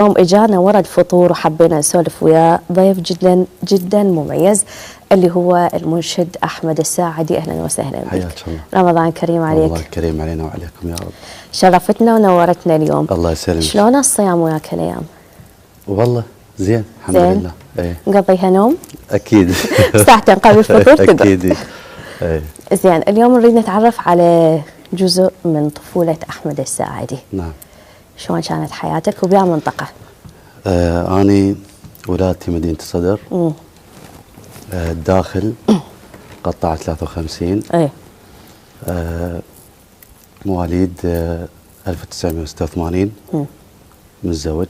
اليوم اجانا ورا الفطور وحبينا نسولف وياه ضيف جدا جدا مميز اللي هو المنشد احمد الساعدي. اهلا وسهلا بك. حياك الله. رمضان كريم عليك. الله كريم علينا وعليكم يا رب. شرفتنا ونورتنا اليوم. الله يسلمك. شلون الصيام وياك الايام؟ والله زين الحمد لله. ايه نقضيها نوم؟ اكيد. ساعتين قبل الفطور تقدر. اكيد. ايه. زين اليوم نريد نتعرف على جزء من طفولة احمد الساعدي. نعم. شلون كانت حياتك وبيا منطقة؟ اني ولادتي مدينة الصدر. الداخل قطاع 53. ايه. مواليد 1986. متزوج.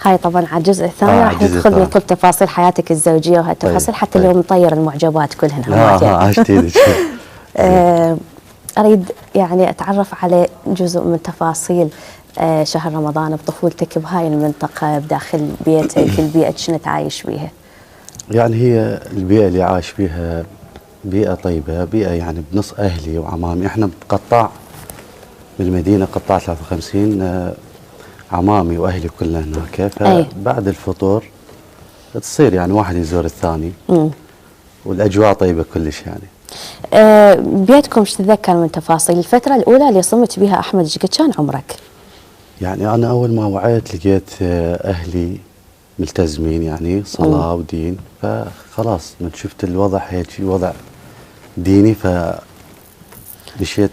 هاي طبعا على الجزء الثاني راح ندخل بكل تفاصيل حياتك الزوجيه وهالتفاصيل حتى اليوم نطير المعجبات كلهن. عشتي. اريد يعني اتعرف على جزء من تفاصيل شهر رمضان بطفولتك بهاي المنطقه بداخل بيتك، البيئه كنت عايش بيها. يعني هي البيئه اللي عايش بيها بيئه طيبه، بيئه يعني بنص اهلي وعمامي، احنا بقطاع بالمدينه قطاع 53، عمامي واهلي كلنا هناك، فبعد الفطور تصير يعني واحد يزور الثاني. والاجواء طيبه كلش يعني. بيتكم ايش تتذكر من تفاصيل الفتره الاولى اللي صمت بها احمد؟ ايش قد كان عمرك؟ يعني انا اول ما وعيت لقيت اهلي ملتزمين يعني صلاه ودين، فخلاص من شفت الوضع هيك وضع ديني فمشيت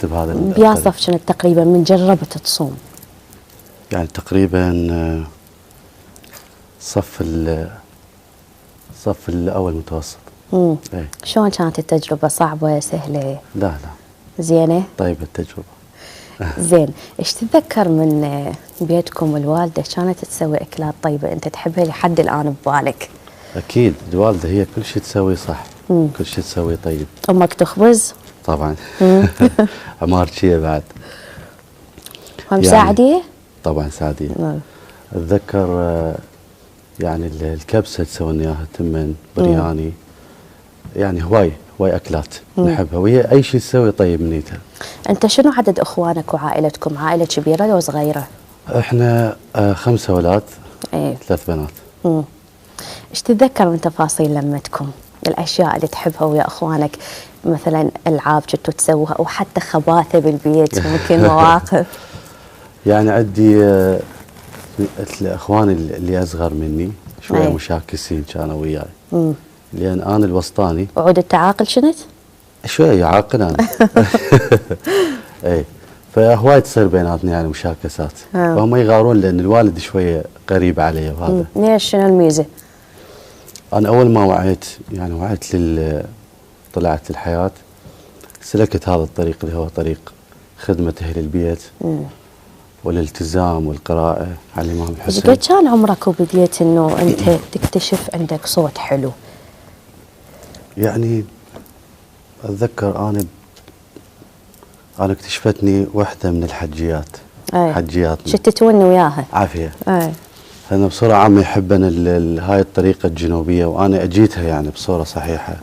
بهذا. بياصف كنت تقريبا من جربت تصوم؟ يعني تقريبا صف الاول متوسط. ايه. شلون كانت التجربه؟ صعبه سهله؟ لا زينه؟ طيبه التجربه. زين، ايش تتذكر من بيتكم الوالده كانت تسوي اكلات طيبه انت تحبها لحد الان ببالك؟ اكيد الوالده هي كل شيء تسوي صح. كل شيء تسوي طيب. امك تخبز؟ طبعا. عمارتشيه بعد. هم ساعديه؟ يعني طبعا ساعديه. اتذكر يعني الكبسه تسوي لنا اياها، تمن، برياني، يعني هواي اكلات نحبها، وهي اي شيء تسوي طيب من نيتها. انت شنو عدد اخوانك وعائلتكم؟ عائله كبيره لو صغيره؟ احنا 5 اولاد. ايه. 3 بنات. ايش تتذكر من تفاصيل لمتكم؟ الاشياء اللي تحبها ويا اخوانك، مثلا العاب كنتوا تسووها او حتى خباثه بالبيت، ممكن مواقف. يعني عندي الاخوان اللي اصغر مني شويه مشاكسين كانوا وياي. لان انا الوسطاني. وعود التعاقل شنت؟ شويه عاقل انا. اي فهواي تصير بيناتنا يعني مشاكسات. فهم يغارون لان الوالد شويه قريب علي وهذا. ليش شنو الميزه؟ انا اول ما وعيت طلعت الحياه، سلكت هذا الطريق اللي هو طريق خدمه اهل البيت. والالتزام والقراءه على الامام الحسين. قد كان عمرك وبديت انه انت تكتشف عندك صوت حلو؟ يعني اتذكر انا اكتشفتني واحده من الحجيات. حجياتنا شتتوني وياها عافيه. انا بصوره عامه يحبن هاي الطريقه الجنوبيه، وانا اجيتها يعني بصوره صحيحه.